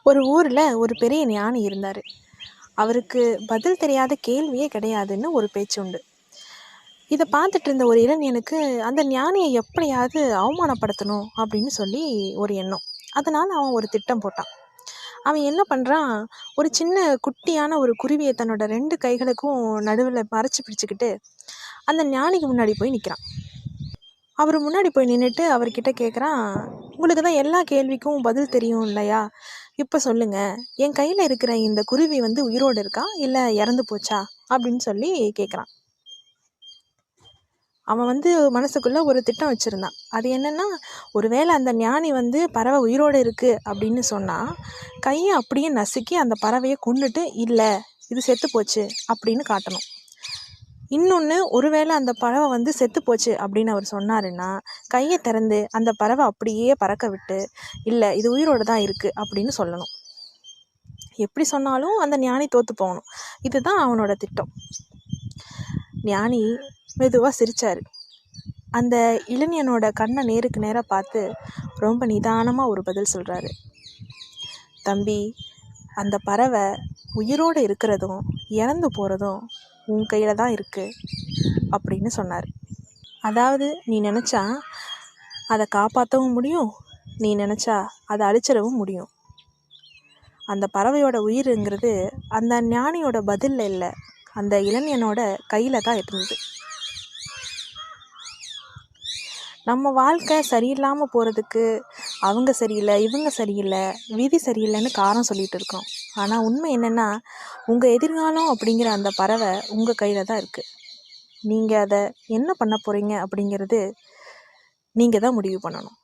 ஒரு ஊரில் ஒரு பெரிய ஞானி இருந்தார். அவருக்கு பதில் தெரியாத கேள்வியே கிடையாதுன்னு ஒரு பேச்சு உண்டு. இதை பார்த்துட்டு இருந்த ஒரு இளைஞனுக்கு அந்த ஞானியை எப்படியாவது அவமானப்படுத்தணும் அப்படின்னு சொல்லி ஒரு எண்ணம். அதனால் அவன் ஒரு திட்டம் போட்டான். அவன் என்ன பண்ணுறான், ஒரு சின்ன குட்டியான ஒரு குருவியை தன்னோட 2 கைகளுக்கும் நடுவில் மறைச்சி பிடிச்சிக்கிட்டு அந்த ஞானிக்கு முன்னாடி போய் நிற்கிறான். அவர் முன்னாடி போய் நின்றுட்டு அவர்கிட்ட கேட்குறான், உங்களுக்கு தான் எல்லா கேள்விக்கும் பதில் தெரியும் இல்லையா? இப்போ சொல்லுங்க, என் கையில் இருக்கிற இந்த குருவி உயிரோடு இருக்கா இல்லை இறந்து போச்சா அப்படின்னு சொல்லி கேட்குறான். அவன் மனசுக்குள்ளே ஒரு திட்டம் வச்சுருந்தான். அது என்னென்னா, ஒருவேளை அந்த ஞானி பறவை உயிரோடு இருக்குது அப்படின்னு சொன்னால் கையை அப்படியே நசுக்கி அந்த பறவையை கொண்டுட்டு இல்லை இது செத்து போச்சு அப்படின்னு காட்டணும். இன்னொன்று, ஒருவேளை அந்த பறவை செத்து போச்சு அப்படின்னு அவர் சொன்னாருன்னா கையை திறந்து அந்த பறவை அப்படியே பறக்க விட்டு இல்லை இது உயிரோடு தான் இருக்குது அப்படின்னு சொல்லணும். எப்படி சொன்னாலும் அந்த ஞானி தோற்று போகணும். இதுதான் அவனோட திட்டம். ஞானி மெதுவாக சிரித்தார். அந்த இளைஞனோட கண்ணை நேருக்கு நேராக பார்த்து ரொம்ப நிதானமாக ஒரு பதில் சொல்கிறாரு. தம்பி, அந்த பறவை உயிரோடு இருக்கிறதும் இறந்து போகிறதும் உன் கையில் தான் இருக்குது அப்படின்னு சொன்னார். அதாவது நீ நினச்சா அதை காப்பாற்றவும் முடியும், நீ நினச்சா அதை அழிச்சிடவும் முடியும். அந்த பறவையோட உயிருங்கிறது அந்த ஞானியோட பதிலில் இல்லை, அந்த இளைஞனோட கையில் தான் இருந்தது. நம்ம வாழ்க்கை சரியில்லாமல் போகிறதுக்கு அவங்க சரியில்லை, இவங்க சரியில்லை, விதி சரியில்லைன்னு காரணம் சொல்லிகிட்டு இருக்கோம். ஆனால் உண்மை என்னென்னா, உங்கள் எதிர்காலம் அப்படிங்கிற அந்த பறவை உங்கள் கையில் தான் இருக்குது. நீங்கள் அதை என்ன பண்ண போகிறீங்க அப்படிங்கிறது நீங்கள் தான் முடிவு பண்ணணும்.